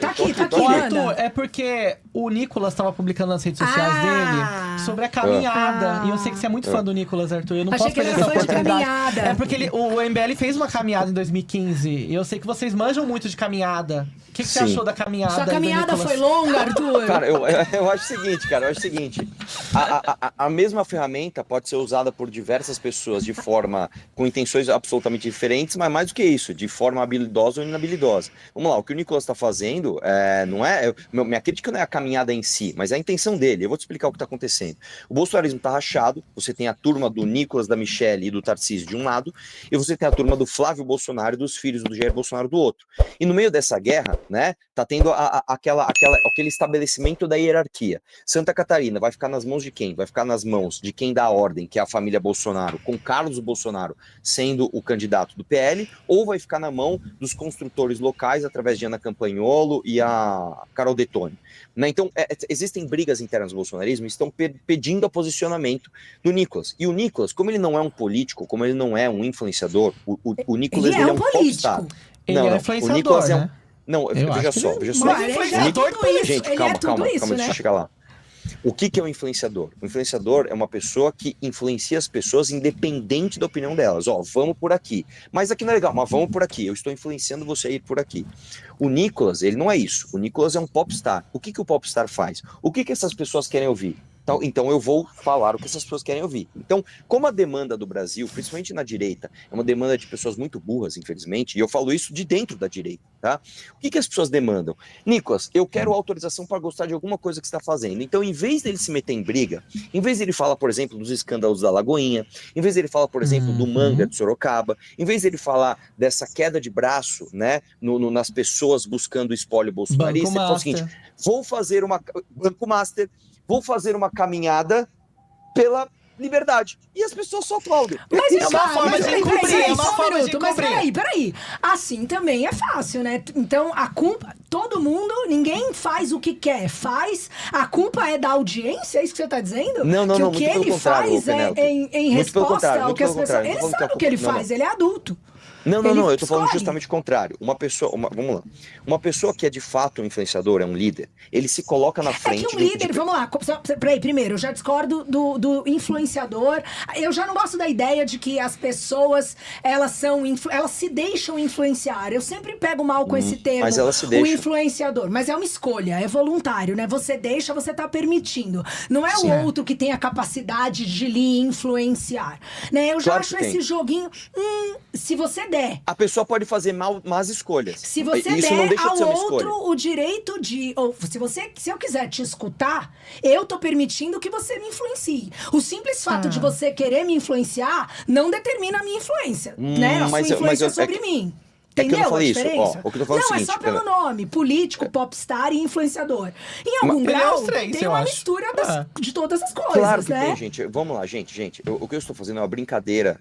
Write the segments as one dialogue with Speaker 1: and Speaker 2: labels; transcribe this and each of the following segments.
Speaker 1: Tá aqui,
Speaker 2: Arthur, é porque o Nicolas tava publicando nas redes sociais dele sobre a caminhada. E eu sei que você é muito fã do Nicolas, Arthur. Eu não
Speaker 1: Achei
Speaker 2: posso
Speaker 1: que ele
Speaker 2: perder
Speaker 1: era
Speaker 2: essa
Speaker 1: fã de
Speaker 2: oportunidade.
Speaker 1: caminhada.
Speaker 2: É porque o MBL fez uma caminhada em 2015. E eu sei que vocês manjam muito de caminhada. O que você achou da caminhada?
Speaker 1: Sua caminhada foi longa, Arthur?
Speaker 3: Cara, eu acho o seguinte, a mesma ferramenta pode ser usada por diversas pessoas de forma, com intenções absolutamente diferentes, mas mais do que isso, de forma habilidosa ou inabilidosa. Vamos lá, o que o Nicolas está fazendo, minha crítica não é a caminhada em si, mas é a intenção dele. Eu vou te explicar o que está acontecendo. O bolsonarismo está rachado, você tem a turma do Nicolas, da Michelle e do Tarcísio de um lado, e você tem a turma do Flávio Bolsonaro e dos filhos do Jair Bolsonaro do outro. E no meio dessa guerra, né, tá tendo aquele estabelecimento da hierarquia. Santa Catarina vai ficar nas mãos de quem? Vai ficar nas mãos de quem dá a ordem, que é a família Bolsonaro, com Carlos Bolsonaro sendo o candidato do PL, ou vai ficar na mão dos construtores locais, através de Ana Campagnolo e a Carol Detoni. Né? Então, existem brigas internas do bolsonarismo e estão pedindo a posicionamento do Nicolas. E o Nicolas, como ele não é um político, como ele não é um influenciador, o Nicolas ele é um popstar.
Speaker 2: Ele é influenciador,
Speaker 3: o Nicolas
Speaker 2: né?
Speaker 3: Não, veja só. Gente, calma, deixa eu chegar lá. O que é um influenciador? O influenciador é uma pessoa que influencia as pessoas independente da opinião delas. Vamos por aqui. Mas aqui não é legal, mas vamos por aqui. Eu estou influenciando você a ir por aqui. O Nicolas, ele não é isso. O Nicolas é um popstar. O que o popstar faz? O que essas pessoas querem ouvir? Então eu vou falar o que essas pessoas querem ouvir. Então, como a demanda do Brasil, principalmente na direita, é uma demanda de pessoas muito burras, infelizmente, e eu falo isso de dentro da direita, tá? O que as pessoas demandam? Nicolas, eu quero autorização para gostar de alguma coisa que você está fazendo. Então, em vez dele se meter em briga, em vez dele falar, por exemplo, dos escândalos da Lagoinha, em vez dele falar, por exemplo, do manga de Sorocaba, em vez dele falar dessa queda de braço, né, nas pessoas buscando o espólio bolsonarista, ele fala o seguinte, vou fazer uma... Banco Master... Vou fazer uma caminhada pela liberdade. E as pessoas só aplaudem.
Speaker 1: Mas
Speaker 2: é uma forma de encobrir,
Speaker 1: Mas peraí. Assim também é fácil, né? Então, a culpa... Todo mundo, ninguém faz o que quer. A culpa é da audiência? É isso que você está dizendo?
Speaker 3: Não,
Speaker 1: que o
Speaker 3: muito
Speaker 1: que
Speaker 3: pelo
Speaker 1: ele
Speaker 3: contrário,
Speaker 1: faz em resposta ao que as pessoas... Ele sabe o que ele faz, ele é adulto.
Speaker 3: Não, eu tô falando justamente o contrário. Vamos lá. Uma pessoa que é de fato um influenciador, é um líder, ele se coloca na frente...
Speaker 1: É que um líder, vamos lá, peraí, primeiro, eu já discordo do influenciador. Eu já não gosto da ideia de que as pessoas, elas se deixam influenciar. Eu sempre pego mal com esse termo,
Speaker 3: mas elas se deixam.
Speaker 1: O influenciador. Mas é uma escolha, é voluntário, né? Você deixa, você tá permitindo. Não é o outro que tem a capacidade de lhe influenciar. Né? Eu já acho esse joguinho... se você der.
Speaker 3: A pessoa pode fazer más escolhas.
Speaker 1: Se você
Speaker 3: Isso
Speaker 1: der
Speaker 3: não deixa de ser uma
Speaker 1: ao outro
Speaker 3: escolha.
Speaker 1: o direito de... Ou se eu quiser te escutar, eu tô permitindo que você me influencie. O simples fato de você querer me influenciar não determina a minha influência. Né? A sua influência sobre mim. Entendeu?
Speaker 3: É que eu não falei
Speaker 1: a diferença?
Speaker 3: isso. O que eu tô falando
Speaker 1: não,
Speaker 3: é o seguinte,
Speaker 1: só pelo nome. Político, popstar e influenciador. Em algum grau, tem uma mistura de todas as coisas,
Speaker 3: claro que
Speaker 1: né?
Speaker 3: tem, gente. Vamos lá, gente. O que eu estou fazendo é uma brincadeira.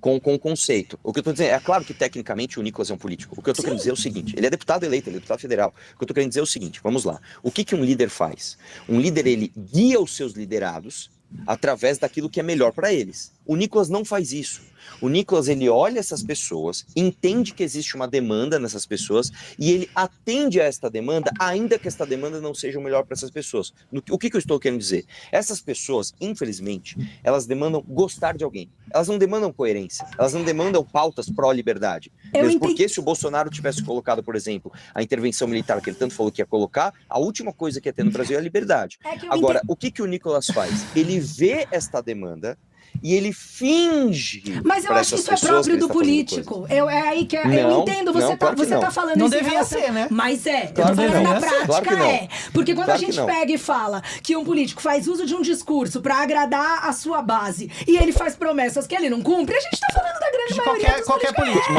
Speaker 3: Com o conceito. O que eu tô dizendo, é claro que tecnicamente o Nicolas é um político. O que eu tô querendo dizer é o seguinte, ele é deputado eleito, ele é deputado federal. O que eu tô querendo dizer é o seguinte, vamos lá. O que um líder faz? Um líder, ele guia os seus liderados através daquilo que é melhor para eles. O Nicolas não faz isso. O Nicolas, ele olha essas pessoas, entende que existe uma demanda nessas pessoas e ele atende a esta demanda, ainda que esta demanda não seja o melhor para essas pessoas. O que eu estou querendo dizer? Essas pessoas, infelizmente, elas demandam gostar de alguém. Elas não demandam coerência. Elas não demandam pautas pró-liberdade. Mesmo porque se o Bolsonaro tivesse colocado, por exemplo, a intervenção militar que ele tanto falou que ia colocar, a última coisa que ia ter no Brasil é a liberdade. Agora, o que o Nicolas faz? Ele vê esta demanda e ele finge.
Speaker 1: Mas eu acho que isso é próprio do político. Eu entendo, você tá falando
Speaker 2: não
Speaker 1: isso.
Speaker 2: Não devia ser, né?
Speaker 1: Mas eu tô falando na prática, Porque quando a gente pega e fala que um político faz uso de um discurso pra agradar a sua base e ele faz promessas que ele não cumpre, a gente tá falando da grande maioria dos
Speaker 2: qualquer político.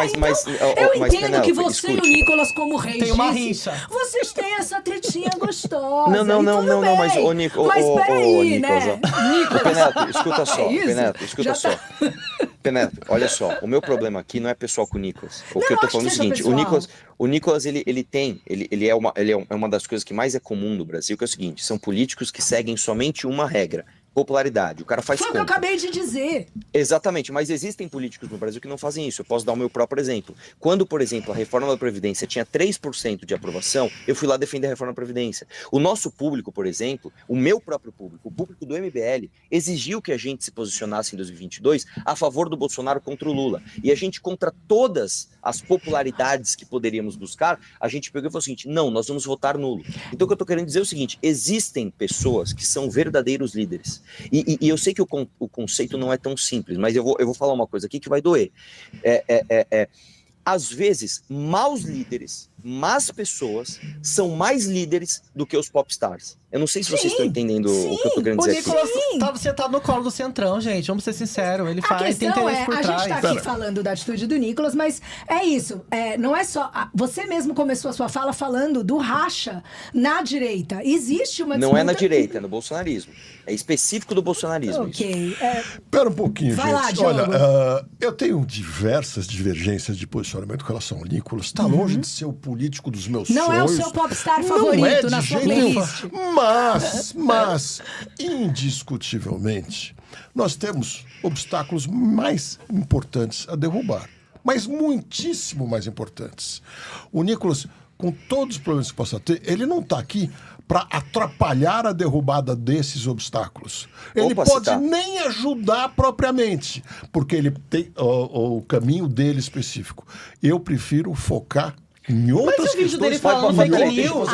Speaker 1: Eu entendo que você e o Nicolas, como reis,
Speaker 2: tem uma rixa.
Speaker 1: Vocês têm essa tretinha gostosa.
Speaker 3: Não, mas o Nicolas.
Speaker 1: Mas peraí, né?
Speaker 3: Nicolas, escuta só. Escuta só. Penedo, olha só, o meu problema aqui não é pessoal com o Nicolas. O que eu tô falando é o seguinte, o Nicolas, ele é uma das coisas que mais é comum no Brasil, que é o seguinte, são políticos que seguem somente uma regra, popularidade, o cara faz
Speaker 1: Foi o que eu acabei de dizer.
Speaker 3: Exatamente, mas existem políticos no Brasil que não fazem isso. Eu posso dar o meu próprio exemplo. Quando, por exemplo, a reforma da Previdência tinha 3% de aprovação, eu fui lá defender a reforma da Previdência. O nosso público, por exemplo, o meu próprio público, o público do MBL, exigiu que a gente se posicionasse em 2022 a favor do Bolsonaro contra o Lula. E a gente, contra todas as popularidades que poderíamos buscar, a gente pegou e falou o seguinte: não, nós vamos votar nulo. Então o que eu tô querendo dizer é o seguinte: existem pessoas que são verdadeiros líderes. E eu sei que o conceito não é tão simples, mas eu vou falar uma coisa aqui que vai doer. Às vezes, maus líderes, más pessoas, são mais líderes do que os popstars. Eu não sei se vocês estão entendendo o que eu tô querendo dizer aqui.
Speaker 2: O Nicolas tava sentado no colo do Centrão, gente. Vamos ser sinceros. Ele faz, tem interesse por trás.
Speaker 1: A gente tá aqui falando da atitude do Nicolas, mas é isso. Não é só... Você mesmo começou a sua fala falando do racha na direita. Existe uma disputa...
Speaker 3: Não é na direita, é no bolsonarismo. É específico do bolsonarismo.
Speaker 1: Ok.
Speaker 4: Espera um pouquinho,
Speaker 1: Vai
Speaker 4: gente.
Speaker 1: lá, Diogo.
Speaker 4: Olha, eu tenho diversas divergências de posicionamento com relação ao Nicolas. Está longe de ser o político dos meus sonhos.
Speaker 1: Não é o seu popstar favorito na sua playlist.
Speaker 4: Mas, indiscutivelmente, nós temos obstáculos mais importantes a derrubar. Mas muitíssimo mais importantes. O Nicolas, com todos os problemas que possa ter, ele não está aqui para atrapalhar a derrubada desses obstáculos. Ele pode nem ajudar propriamente, porque ele tem o caminho dele específico. Eu prefiro focar em outras
Speaker 2: mas o vídeo dele
Speaker 4: questões,
Speaker 2: falando fake news.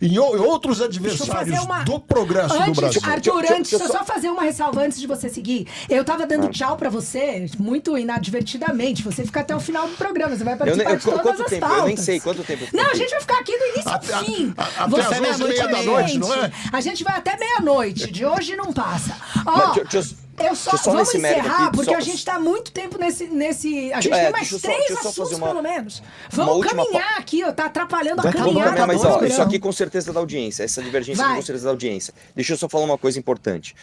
Speaker 4: Em outros adversários do progresso do Brasil.
Speaker 1: Arthur, deixa eu só fazer uma ressalva antes de você seguir. Eu tava dando tchau pra você, muito inadvertidamente. Você fica até o final do programa, você vai participar de todas as pautas.
Speaker 3: Eu nem sei quanto tempo.
Speaker 1: Não, a gente vai ficar aqui do início ao fim.
Speaker 4: Até as 11h30 da noite, não é?
Speaker 1: A gente vai até meia-noite, de hoje não passa. Ó... Vamos encerrar, porque a gente tá há muito tempo nesse... A gente tem mais 3 assuntos, pelo menos. Vamos caminhar aqui, ó. Tá atrapalhando a caminhada.
Speaker 3: Mas, isso aqui com certeza da audiência. Essa divergência com certeza da audiência. Deixa eu só falar uma coisa importante.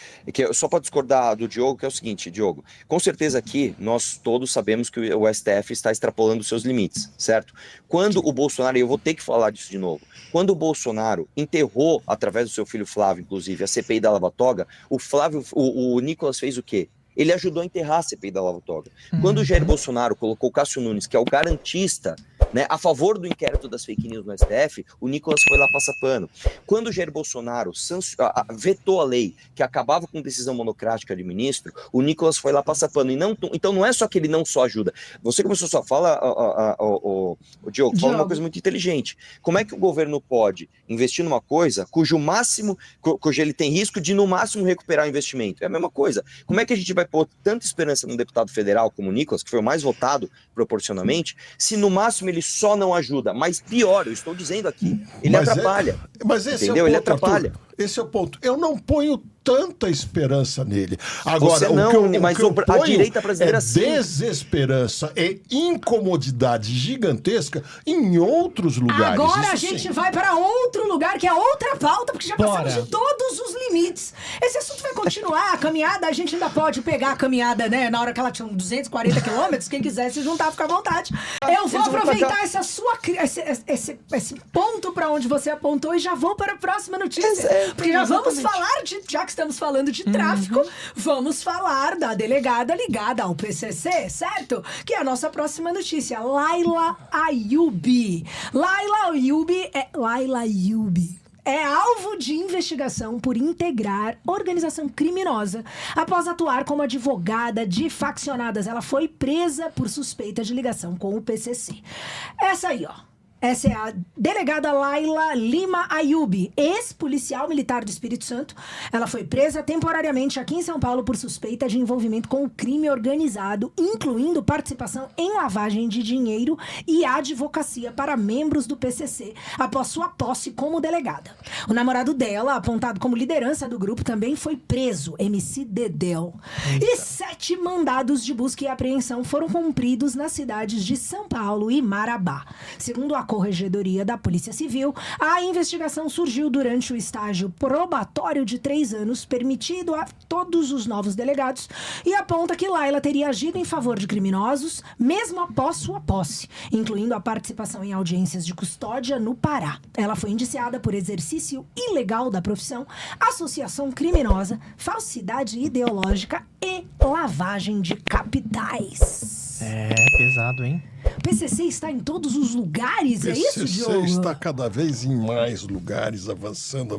Speaker 3: Só para discordar do Diogo, que é o seguinte, Diogo. Com certeza aqui, nós todos sabemos que o STF está extrapolando seus limites, certo? Quando o Bolsonaro, e eu vou ter que falar disso de novo, quando o Bolsonaro enterrou, através do seu filho Flávio, inclusive, a CPI da Lava Toga, o Nicolas fez o quê? Ele ajudou a enterrar a CPI da Lava Toga. Quando o Jair Bolsonaro colocou o Cássio Nunes, que é o garantista, né, a favor do inquérito das fake news no STF, o Nicolas foi lá passar pano. Quando o Jair Bolsonaro vetou a lei que acabava com decisão monocrática de ministro, o Nicolas foi lá passar pano. Então não é só que ele não só ajuda. Você começou sua fala, o Diogo, fala uma coisa muito inteligente. Como é que o governo pode investir numa coisa cujo ele tem risco de no máximo recuperar o investimento? É a mesma coisa. Como é que a gente vai pôr tanta esperança num deputado federal como o Nicolas, que foi o mais votado proporcionalmente, se no máximo ele só não ajuda? Mas pior, eu estou dizendo aqui, ele atrapalha.
Speaker 4: Mas esse
Speaker 3: entendeu?
Speaker 4: É o ponto,
Speaker 3: ele atrapalha.
Speaker 4: Arthur, esse é o ponto. Eu não ponho tanta esperança nele. Agora,
Speaker 3: você não, mas a direita brasileira sim.
Speaker 4: Desesperança e incomodidade gigantesca em outros lugares.
Speaker 1: Agora a gente vai para outro lugar, que é outra pauta, porque já passamos de todos os limites. Esse assunto vai continuar. A caminhada, a gente ainda pode pegar a caminhada, né? Na hora que ela tinha 240 quilômetros, quem quiser se juntar, fica à vontade. Eu vou aproveitar esse ponto para onde você apontou e já vou para a próxima notícia. Porque já vamos falar já que estamos falando de tráfico, vamos falar da delegada ligada ao PCC, certo? Que é a nossa próxima notícia. Laila Ayoub. Laila Ayoub é alvo de investigação por integrar organização criminosa após atuar como advogada de faccionadas. Ela foi presa por suspeita de ligação com o PCC. Essa aí, ó. Essa é a delegada Laila Lima Ayoub, ex-policial militar do Espírito Santo. Ela foi presa temporariamente aqui em São Paulo por suspeita de envolvimento com o crime organizado, incluindo participação em lavagem de dinheiro e advocacia para membros do PCC, após sua posse como delegada. O namorado dela, apontado como liderança do grupo, também foi preso, MC Dedéu. E 7 mandados de busca e apreensão foram cumpridos nas cidades de São Paulo e Marabá. Segundo a Corregedoria da Polícia Civil, a investigação surgiu durante o estágio probatório de 3 anos permitido a todos os novos delegados e aponta que Laila teria agido em favor de criminosos mesmo após sua posse, incluindo a participação em audiências de custódia no Pará. Ela foi indiciada por exercício ilegal da profissão, associação criminosa, falsidade ideológica e lavagem de capitais.
Speaker 2: É, pesado, hein?
Speaker 1: O PCC está em todos os lugares, é isso, Diogo?
Speaker 4: O PCC está cada vez em mais lugares, avançando.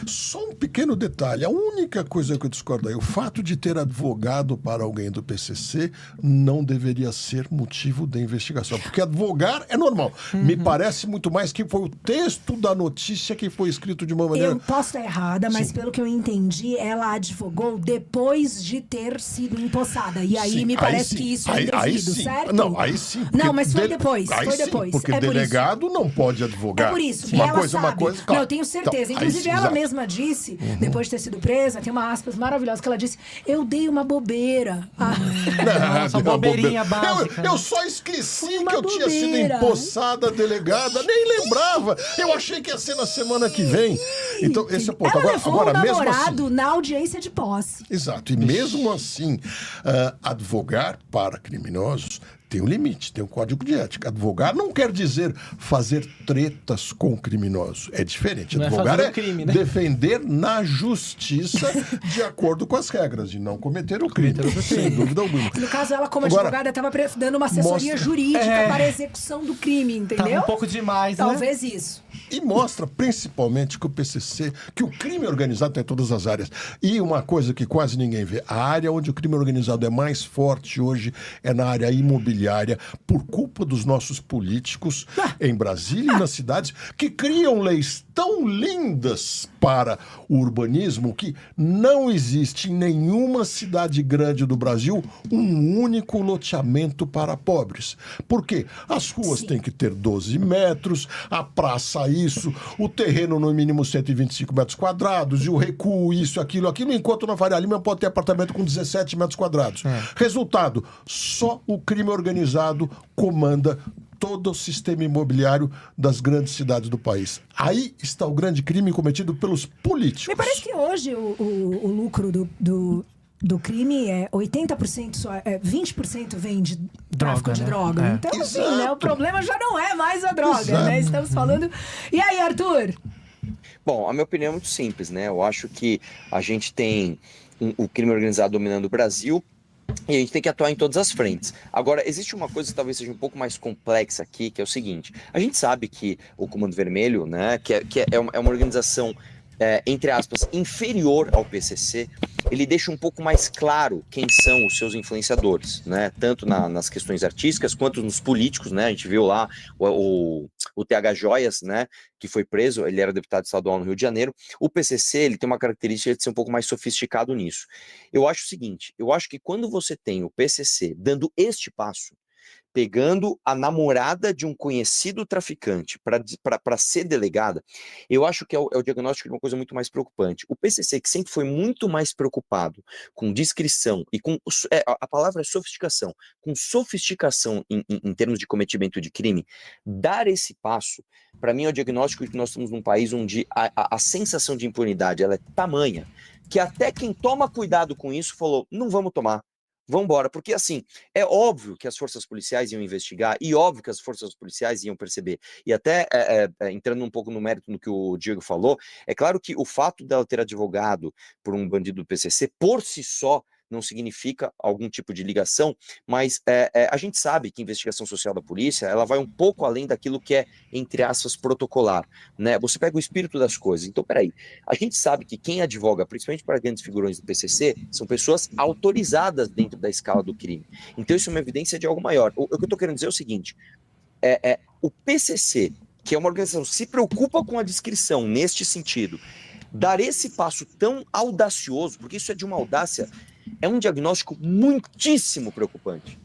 Speaker 4: Só um pequeno detalhe, a única coisa que eu discordo aí, o fato de ter advogado para alguém do PCC não deveria ser motivo de investigação, porque advogar é normal. Me parece muito mais que foi o texto da notícia que foi escrito de uma maneira...
Speaker 1: Eu posso estar errada, mas pelo que eu entendi, ela advogou depois de ter sido empossada. E aí me parece que isso é indevido, certo?
Speaker 4: Não, aí sim.
Speaker 1: Não, mas foi depois.
Speaker 4: Aí
Speaker 1: Foi
Speaker 4: sim,
Speaker 1: depois.
Speaker 4: porque
Speaker 1: É por
Speaker 4: delegado
Speaker 1: isso.
Speaker 4: não pode advogar.
Speaker 1: É por isso.
Speaker 4: Uma
Speaker 1: E ela
Speaker 4: coisa,
Speaker 1: sabe.
Speaker 4: uma coisa.
Speaker 1: Não, eu tenho certeza.
Speaker 4: Então,
Speaker 1: Inclusive,
Speaker 4: sim,
Speaker 1: ela
Speaker 4: exato.
Speaker 1: mesma disse, depois de ter sido presa, tem uma aspas maravilhosa que ela disse: eu dei uma bobeira.
Speaker 2: Nossa, bobeirinha básica.
Speaker 4: Eu só esqueci
Speaker 1: Foi uma
Speaker 4: que eu tinha sido
Speaker 1: bobeira.
Speaker 4: empossada delegada, nem lembrava. Eu achei que ia ser na semana que vem. Então, esse é o ponto.
Speaker 1: Ela levou
Speaker 4: Agora
Speaker 1: o
Speaker 4: mesmo
Speaker 1: namorado
Speaker 4: assim.
Speaker 1: na audiência de posse.
Speaker 4: Exato. E mesmo assim, advogar para criminosos tem um limite, tem um código de ética. Advogar não quer dizer fazer tretas com criminosos. É diferente.
Speaker 2: Não é
Speaker 4: Advogar
Speaker 2: fazer
Speaker 4: é
Speaker 2: o crime, né?
Speaker 4: defender na justiça de acordo com as regras, de não cometer o crime. Sem dúvida alguma.
Speaker 1: No caso, ela, como
Speaker 4: Agora,
Speaker 1: advogada, estava dando uma assessoria
Speaker 4: mostra-
Speaker 1: jurídica para a execução do crime, entendeu?
Speaker 2: Tava um pouco demais, né?
Speaker 1: Talvez isso.
Speaker 4: E mostra principalmente que o PCC, que o crime organizado está em todas as áreas. E uma coisa que quase ninguém vê, a área onde o crime organizado é mais forte hoje é na área imobiliária, por culpa dos nossos políticos em Brasília e nas cidades, que criam leis tão lindas para o urbanismo que não existe em nenhuma cidade grande do Brasil um único loteamento para pobres. Por quê? As ruas têm que ter 12 metros, a praça isso, o terreno no mínimo 125 metros quadrados, e o recuo isso, aquilo, enquanto na Faria Lima pode ter apartamento com 17 metros quadrados. Resultado, só o crime organizado comanda todo o sistema imobiliário das grandes cidades do país. Aí está o grande crime cometido pelos políticos.
Speaker 1: Me parece que hoje o lucro do crime é 80%, só, 20% vem de tráfico de
Speaker 2: né?
Speaker 1: droga.
Speaker 2: É.
Speaker 1: Então, assim,
Speaker 4: Exato.
Speaker 1: né, o problema já não é mais a droga,
Speaker 4: Exato.
Speaker 1: né? Estamos falando... E aí, Arthur?
Speaker 3: Bom, a minha opinião é muito simples, né? Eu acho que a gente tem o crime organizado dominando o Brasil e a gente tem que atuar em todas as frentes. Agora, existe uma coisa que talvez seja um pouco mais complexa aqui, que é o seguinte: a gente sabe que o Comando Vermelho, né, que é uma organização, entre aspas, inferior ao PCC, ele deixa um pouco mais claro quem são os seus influenciadores, né? Tanto nas questões artísticas quanto nos políticos, né? A gente viu lá o TH Joias, né? Que foi preso, ele era deputado estadual no Rio de Janeiro. O PCC, ele tem uma característica de ser um pouco mais sofisticado nisso. Eu acho o seguinte: eu acho que quando você tem o PCC dando este passo, pegando a namorada de um conhecido traficante para ser delegada, eu acho que é o diagnóstico de uma coisa muito mais preocupante. O PCC, que sempre foi muito mais preocupado com discrição e com... a palavra é sofisticação. Com sofisticação em termos de cometimento de crime, dar esse passo, para mim, é o diagnóstico de que nós estamos num país onde a sensação de impunidade ela é tamanha que até quem toma cuidado com isso falou: não vamos tomar. Vamos embora, porque assim, é óbvio que as forças policiais iam investigar e óbvio que as forças policiais iam perceber. E até entrando um pouco no mérito do que o Diego falou, é claro que o fato dela ter advogado por um bandido do PCC, por si só, não significa algum tipo de ligação, mas a gente sabe que a investigação social da polícia, ela vai um pouco além daquilo que é, entre aspas, protocolar, né? Você pega o espírito das coisas. Então, peraí, a gente sabe que quem advoga, principalmente para grandes figurões do PCC, são pessoas autorizadas dentro da escala do crime. Então, isso é uma evidência de algo maior. O que eu estou querendo dizer é o seguinte: o PCC, que é uma organização que se preocupa com a discrição neste sentido, dar esse passo tão audacioso, porque isso é de uma audácia, é um diagnóstico muitíssimo preocupante.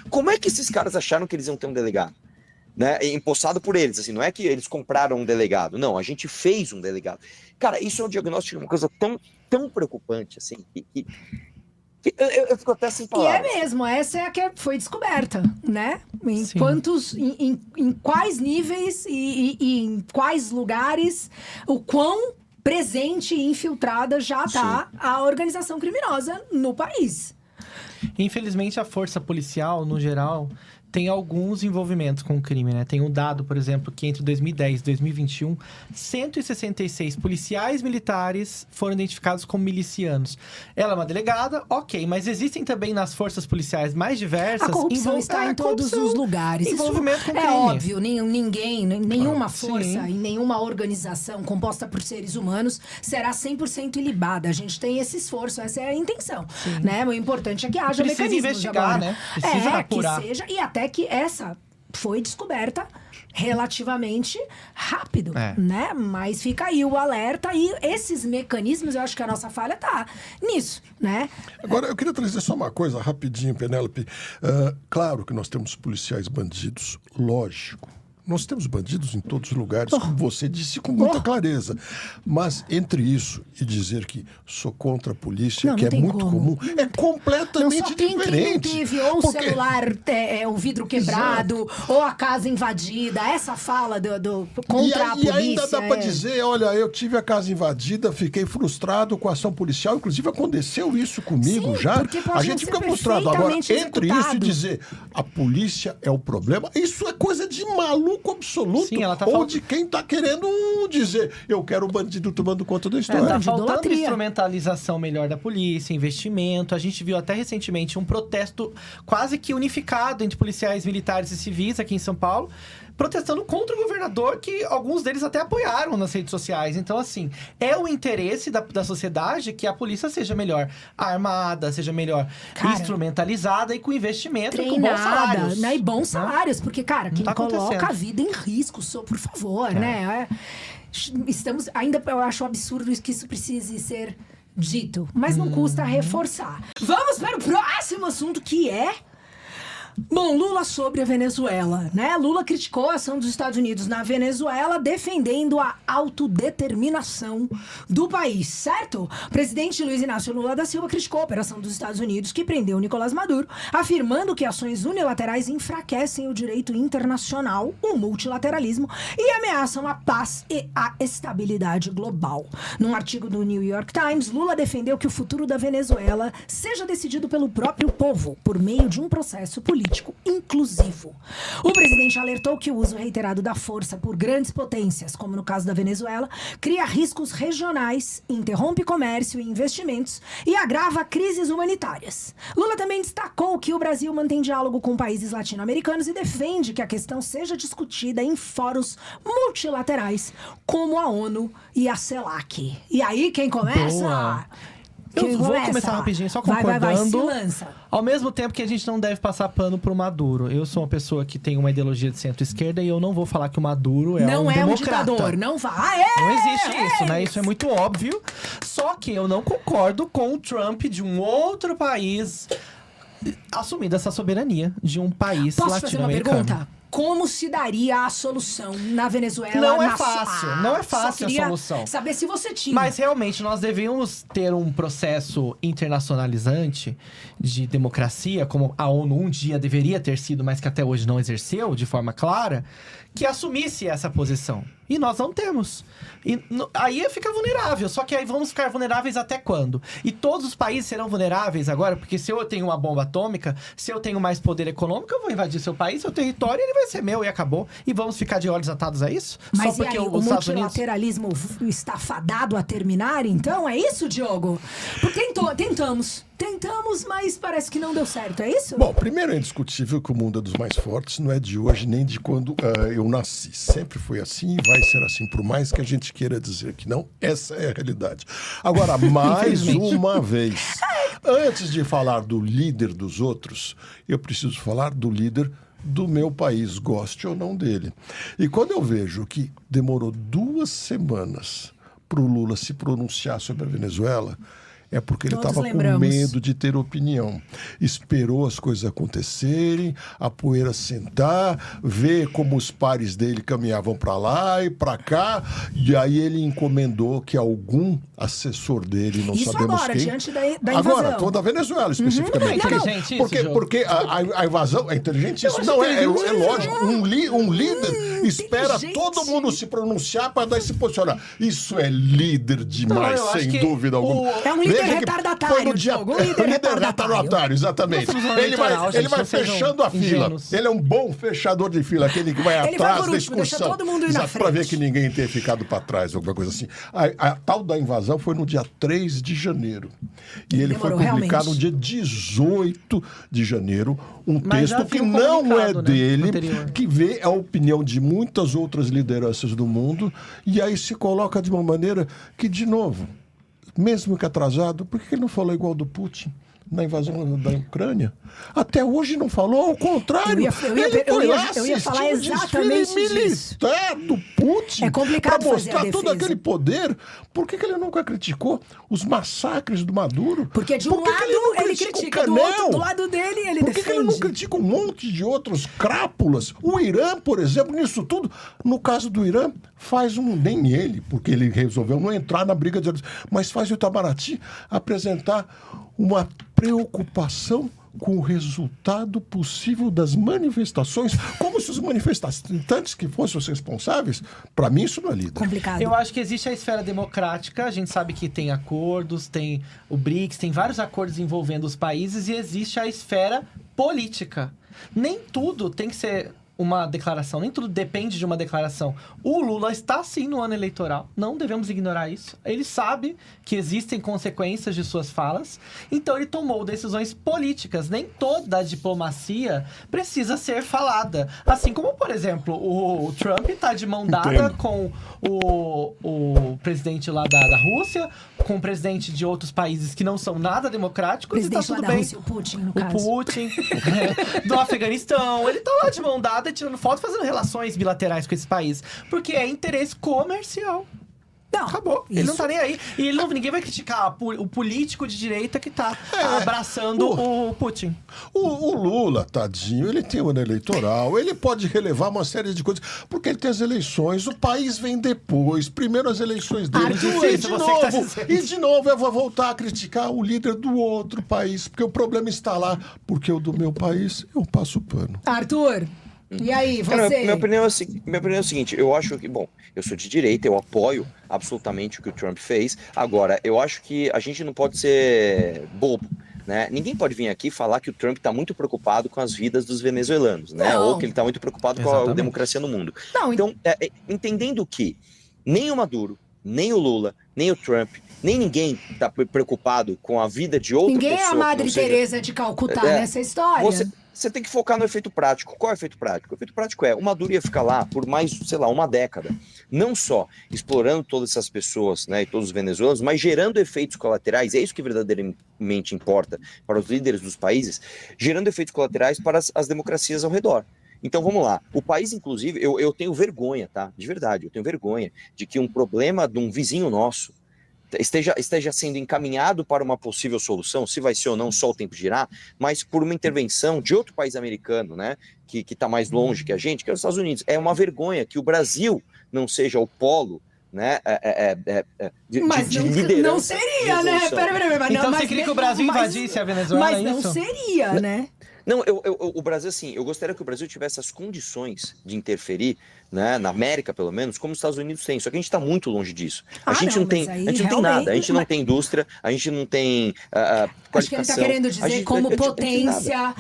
Speaker 3: Como é que esses caras acharam que eles iam ter um delegado? Né? Empossado por eles, assim, não é que eles compraram um delegado, não, a gente fez um delegado. Cara, isso é um diagnóstico de uma coisa tão preocupante, assim, que Eu fico até sem palavras.
Speaker 1: E é mesmo, essa é a que foi descoberta, né? Em quais níveis e em quais lugares, o quão presente e infiltrada já está a organização criminosa no país.
Speaker 2: Infelizmente, a força policial, no geral, tem alguns envolvimentos com o crime, né? Tem um dado, por exemplo, que entre 2010 e 2021, 166 policiais militares foram identificados como milicianos. Ela é uma delegada, ok, mas existem também nas forças policiais mais diversas...
Speaker 1: A corrupção está em todos os lugares.
Speaker 2: Envolvimento com crime.
Speaker 1: É óbvio, nenhuma força e nenhuma organização composta por seres humanos será 100% ilibada. A gente tem esse esforço, essa é a intenção, né? O importante é que haja
Speaker 2: Precisa
Speaker 1: mecanismos
Speaker 2: investigar,
Speaker 1: agora.
Speaker 2: né? Precisa apurar.
Speaker 1: Que seja, e até que essa foi descoberta relativamente rápido, né? Mas fica aí o alerta e esses mecanismos, eu acho que a nossa falha tá nisso, né?
Speaker 4: Agora, eu queria trazer só uma coisa rapidinho, Penélope. Claro que nós temos policiais bandidos, lógico. Nós temos bandidos em todos os lugares, como você disse com muita clareza. Mas entre isso e dizer que sou contra a polícia, que é muito comum, é completamente diferente.
Speaker 1: Quem não teve ou o celular, o vidro quebrado, ou a casa invadida, essa fala contra a polícia.
Speaker 4: E ainda dá para dizer, olha, eu tive a casa invadida, fiquei frustrado com a ação policial, inclusive aconteceu isso comigo já. A gente fica frustrado. Agora, entre isso e dizer a polícia é o problema, isso é coisa de maluco absoluto.
Speaker 2: Sim, ela tá
Speaker 4: de quem tá querendo dizer eu quero o bandido tomando conta da história.
Speaker 2: Tá faltando instrumentalização melhor da polícia, investimento. A gente viu até recentemente um protesto quase que unificado entre policiais militares e civis aqui em São Paulo, protestando contra o governador, que alguns deles até apoiaram nas redes sociais. Então, assim, é o interesse da sociedade que a polícia seja melhor armada, seja melhor instrumentalizada e com investimento e com bons salários.
Speaker 1: Né? E bons salários, porque, cara, quem coloca a vida em risco, por favor, né? Estamos, ainda eu acho absurdo que isso precise ser dito, mas não custa reforçar. Vamos para o próximo assunto, que é... Bom, Lula sobre a Venezuela, né? Lula criticou a ação dos Estados Unidos na Venezuela, defendendo a autodeterminação do país, certo? O presidente Luiz Inácio Lula da Silva criticou a operação dos Estados Unidos que prendeu Nicolás Maduro, afirmando que ações unilaterais enfraquecem o direito internacional, o multilateralismo e ameaçam a paz e a estabilidade global. Num artigo do New York Times, Lula defendeu que o futuro da Venezuela seja decidido pelo próprio povo, por meio de um processo político inclusivo. O presidente alertou que o uso reiterado da força por grandes potências, como no caso da Venezuela, cria riscos regionais, interrompe comércio e investimentos e agrava crises humanitárias. Lula também destacou que o Brasil mantém diálogo com países latino-americanos e defende que a questão seja discutida em fóruns multilaterais, como a ONU e a CELAC. E aí, quem começa?
Speaker 2: Boa. Eu vou começar rapidinho, só concordando.
Speaker 1: Vai, se lança.
Speaker 2: Ao mesmo tempo que a gente não deve passar pano pro Maduro. Eu sou uma pessoa que tem uma ideologia de centro-esquerda e eu não vou falar que o Maduro é um democrata.
Speaker 1: Ditador, não vai.
Speaker 2: Não existe isso, né? Isso é muito óbvio. Só que eu não concordo com o Trump de um outro país assumindo essa soberania de um país latino-americano.
Speaker 1: Posso fazer uma pergunta? Como se daria a solução na Venezuela?
Speaker 2: Não é fácil, não é fácil a solução.
Speaker 1: Saber se você tinha.
Speaker 2: Mas realmente nós devíamos ter um processo internacionalizante de democracia, como a ONU um dia deveria ter sido, mas que até hoje não exerceu de forma clara, que assumisse essa posição. E nós não temos. E aí fica vulnerável. Só que aí vamos ficar vulneráveis até quando? E todos os países serão vulneráveis agora? Porque se eu tenho uma bomba atômica, se eu tenho mais poder econômico, eu vou invadir seu país, seu território, ele vai ser meu e acabou. E vamos ficar de olhos atados a isso?
Speaker 1: Mas
Speaker 2: só porque
Speaker 1: o multilateralismo está fadado a terminar, então? É isso, Diogo? Porque tentamos, mas parece que não deu certo, é isso?
Speaker 4: Bom, primeiro é indiscutível que o mundo é dos mais fortes, não é de hoje nem de quando eu nasci. Sempre foi assim e vai ser assim, por mais que a gente queira dizer que não, essa é a realidade. Agora, mais uma vez, antes de falar do líder dos outros, eu preciso falar do líder do meu país, goste ou não dele. E quando eu vejo que demorou 2 semanas para o Lula se pronunciar sobre a Venezuela, é porque ele
Speaker 1: Todos
Speaker 4: estava com
Speaker 1: lembramos.
Speaker 4: medo de ter opinião. Esperou as coisas acontecerem, a poeira sentar, ver como os pares dele caminhavam para lá e para cá, e aí ele encomendou que algum assessor dele, não
Speaker 1: Isso
Speaker 4: sabemos
Speaker 1: agora,
Speaker 4: quem...
Speaker 1: diante da invasão.
Speaker 4: Agora, estou da Venezuela especificamente.
Speaker 2: Não é inteligente isso,
Speaker 4: porque,
Speaker 2: Jô?
Speaker 4: porque a invasão é inteligente isso?
Speaker 2: acho
Speaker 4: Não, é
Speaker 2: inteligente.
Speaker 4: lógico. Um líder espera
Speaker 1: inteligente.
Speaker 4: todo mundo se pronunciar para daí se posicionar. Isso é líder demais,
Speaker 2: Não, eu acho
Speaker 4: sem
Speaker 2: que
Speaker 4: dúvida alguma.
Speaker 1: É um líder
Speaker 4: Veja que
Speaker 1: retardatário,
Speaker 4: foi no dia...
Speaker 1: Diogo, um líder
Speaker 4: líder
Speaker 1: retardatário.
Speaker 4: retardatário, exatamente.
Speaker 2: Nós somos um
Speaker 4: Ele vai,
Speaker 2: eleitoral,
Speaker 4: ele
Speaker 2: gente,
Speaker 4: vai
Speaker 2: não sejam
Speaker 4: fechando a fila.
Speaker 2: ingênuos.
Speaker 4: Ele é um bom fechador de fila, aquele que vai
Speaker 1: Ele vai
Speaker 4: atrás
Speaker 1: por
Speaker 4: da
Speaker 1: último, deixa
Speaker 4: excursão.
Speaker 1: todo mundo ir na
Speaker 4: Para ver
Speaker 1: frente.
Speaker 4: que ninguém tenha ficado para trás, alguma coisa assim. A tal da invasão foi no dia 3 de janeiro. E ele foi
Speaker 1: Demorou,
Speaker 4: publicado
Speaker 1: realmente.
Speaker 4: no dia 18 de janeiro, um
Speaker 2: Mas já
Speaker 4: texto que
Speaker 2: havia um
Speaker 4: não é
Speaker 2: comunicado, né,
Speaker 4: dele,
Speaker 2: anterior.
Speaker 4: que vê a opinião de muitas outras lideranças do mundo, e aí se coloca de uma maneira que, de novo, mesmo que atrasado, por que ele não falou igual do Putin na invasão da Ucrânia? Até hoje não falou, ao contrário.
Speaker 1: Eu ia falar exatamente disso.
Speaker 4: militar do Putin
Speaker 1: É complicado
Speaker 4: para
Speaker 1: fazer a
Speaker 4: mostrar todo
Speaker 1: defesa.
Speaker 4: aquele poder. Por que ele nunca criticou os massacres do Maduro?
Speaker 1: Porque de um
Speaker 4: Por que que
Speaker 1: lado
Speaker 4: não
Speaker 1: ele
Speaker 4: critica o
Speaker 1: critica, do
Speaker 4: Canel?
Speaker 1: outro, do lado dele ele
Speaker 4: Por que ele não
Speaker 1: defende.
Speaker 4: critica um monte de outros crápulas? O Irã, por exemplo, nisso tudo, no caso do Irã, faz nem ele, porque ele resolveu não entrar na briga de... Mas faz o Itamaraty apresentar uma preocupação com o resultado possível das manifestações, como se os manifestantes que fossem os responsáveis. Para mim, isso não é líder.
Speaker 1: Complicado.
Speaker 2: Eu acho que existe a esfera democrática, a gente sabe que tem acordos, tem o BRICS, tem vários acordos envolvendo os países e existe a esfera política. Nem tudo tem que ser uma declaração, nem tudo depende de uma declaração. O Lula está sim no ano eleitoral, não devemos ignorar isso. Ele sabe que existem consequências de suas falas, então ele tomou decisões políticas. Nem toda a diplomacia precisa ser falada. Assim como, por exemplo, o Trump está de mão dada
Speaker 4: Entendo.
Speaker 2: com o presidente lá da Rússia, com o presidente de outros países que não são nada democráticos, e tá
Speaker 1: Presidente lá
Speaker 2: tudo
Speaker 1: da
Speaker 2: bem.
Speaker 1: Rússia, o Putin, no
Speaker 2: O
Speaker 1: caso.
Speaker 2: Putin, do Afeganistão, ele tá lá de mão dada, tirando foto, fazendo relações bilaterais com esse país. Porque é interesse comercial.
Speaker 1: Não,
Speaker 2: Acabou. Ele não
Speaker 1: isso-
Speaker 2: tá nem aí. E ninguém vai criticar o político de direita que tá abraçando o Putin.
Speaker 4: O Lula, tadinho, ele tem um ano eleitoral, ele pode relevar uma série de coisas, porque ele tem as eleições, o país vem depois, primeiro as eleições dele,
Speaker 1: Arthur,
Speaker 4: e de
Speaker 2: você que tá
Speaker 4: novo,
Speaker 2: dizendo.
Speaker 4: e de novo eu vou voltar a criticar o líder do outro país, porque o problema está lá, porque o do meu país eu passo pano.
Speaker 1: Arthur, e aí,
Speaker 3: Cara,
Speaker 1: você?
Speaker 3: minha opinião é o seguinte, eu acho que, bom, eu sou de direita, eu apoio absolutamente o que o Trump fez. Agora, eu acho que a gente não pode ser bobo, né? Ninguém pode vir aqui falar que o Trump está muito preocupado com as vidas dos venezuelanos, né?
Speaker 1: Não.
Speaker 3: Ou que ele está muito preocupado com a
Speaker 2: Exatamente.
Speaker 3: democracia no mundo.
Speaker 1: Não,
Speaker 3: Então, entendendo que nem o Maduro, nem o Lula, nem o Trump, nem ninguém está preocupado com a vida de outra
Speaker 1: ninguém
Speaker 3: pessoa.
Speaker 1: é a
Speaker 3: que
Speaker 1: Madre
Speaker 3: não seja-
Speaker 1: Teresa de Calcutá
Speaker 3: É,
Speaker 1: nessa história.
Speaker 3: Você tem que focar no efeito prático. Qual é o efeito prático? O efeito prático é, o Maduro ia ficar lá por mais, sei lá, uma década. Não só explorando todas essas pessoas, né, e todos os venezuelanos, mas gerando efeitos colaterais, é isso que verdadeiramente importa para os líderes dos países, gerando efeitos colaterais para as democracias ao redor. Então vamos lá, o país inclusive, eu tenho vergonha, tá? De verdade, eu tenho vergonha de que um problema de um vizinho nosso esteja sendo encaminhado para uma possível solução, se vai ser ou não, só o tempo dirá, mas por uma intervenção de outro país americano, né, que está mais longe que a gente, que é os Estados Unidos. É uma vergonha que o Brasil não seja o polo, né,
Speaker 1: Mas
Speaker 3: de
Speaker 1: não,
Speaker 3: liderança.
Speaker 1: não seria,
Speaker 3: de
Speaker 1: né?
Speaker 3: resolução.
Speaker 1: Peraí, mas
Speaker 2: Então
Speaker 1: não,
Speaker 2: você
Speaker 1: mas
Speaker 2: queria que o
Speaker 1: mesmo-
Speaker 2: Brasil
Speaker 1: mas-
Speaker 2: invadisse a Venezuela,
Speaker 1: Mas
Speaker 2: é
Speaker 1: não
Speaker 2: isso?
Speaker 1: seria, né?
Speaker 3: Não, o Brasil, assim, eu gostaria que o Brasil tivesse as condições de interferir, né, na América, pelo menos, como os Estados Unidos têm. Só que a gente está muito longe disso. A
Speaker 1: Ah,
Speaker 3: gente
Speaker 1: não,
Speaker 3: não tem,
Speaker 1: mas aí
Speaker 3: a gente não tem
Speaker 1: realmente-
Speaker 3: nada. A gente não tem indústria, a gente não tem qualificação.
Speaker 1: Acho que ele está querendo
Speaker 3: a
Speaker 1: dizer
Speaker 3: gente-
Speaker 1: como
Speaker 3: a gente não tem nada.
Speaker 1: potência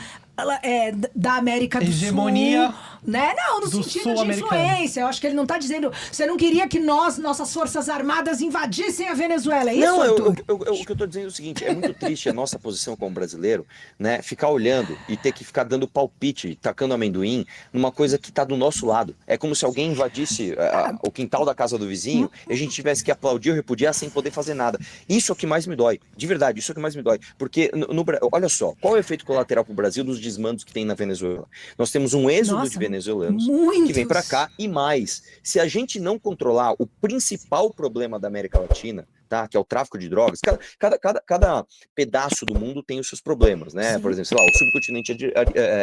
Speaker 1: da América do
Speaker 2: Hegemonia
Speaker 1: Sul. Né? Não, no
Speaker 2: do
Speaker 1: sentido
Speaker 2: sul
Speaker 1: de
Speaker 2: americano.
Speaker 1: influência. Eu acho que ele não está dizendo. Você não queria que nossas forças armadas invadissem a Venezuela, é isso,
Speaker 3: Não,
Speaker 1: Arthur?
Speaker 3: o que eu estou dizendo é o seguinte, é muito triste a nossa posição como brasileiro, né, ficar olhando e ter que ficar dando palpite, tacando amendoim, numa coisa que está do nosso lado. É como se alguém invadisse o quintal da casa do vizinho e a gente tivesse que aplaudir ou repudiar sem poder fazer nada. Isso é o que mais me dói, de verdade, isso é o que mais me dói. Porque, olha só, qual é o efeito colateral para o Brasil dos desmandos que tem na Venezuela? Nós temos um êxodo
Speaker 1: Nossa,
Speaker 3: de venezuelanos
Speaker 1: muitos.
Speaker 3: que vem para cá e mais. Se a gente não controlar o principal problema da América Latina, tá? Que é o tráfico de drogas. Cada pedaço do mundo tem os seus problemas, né?
Speaker 1: Sim.
Speaker 3: Por exemplo, sei lá, o subcontinente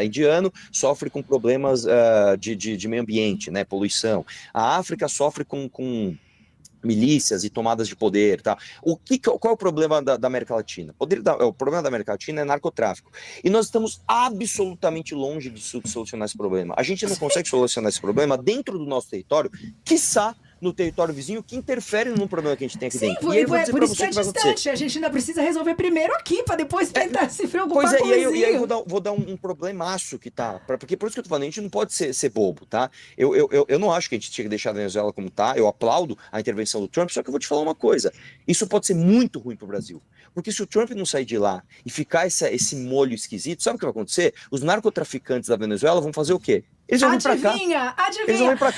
Speaker 3: indiano sofre com problemas de meio ambiente, né? Poluição. A África sofre com milícias e tomadas de poder, tá? Qual é o problema da América Latina? O problema da América Latina é narcotráfico. E nós estamos absolutamente longe de solucionar esse problema. A gente não consegue solucionar esse problema dentro do nosso território, quiçá no território vizinho, que interfere no problema que a gente tem aqui dentro.
Speaker 1: E aí, por isso que é distante. A gente ainda precisa resolver primeiro aqui, para depois tentar se preocupar com o vizinho.
Speaker 3: E aí eu vou dar um problemaço que tá. Porque por isso que eu tô falando, a gente não pode ser bobo, tá? Eu não acho que a gente tinha que deixar a Venezuela como tá. Eu aplaudo a intervenção do Trump, só que eu vou te falar uma coisa. Isso pode ser muito ruim pro Brasil. Porque se o Trump não sair de lá e ficar esse molho esquisito, sabe o que vai acontecer? Os narcotraficantes da Venezuela vão fazer o quê? Eles vão vir pra cá.
Speaker 1: Adivinha!
Speaker 3: Eles vão vir pra cá.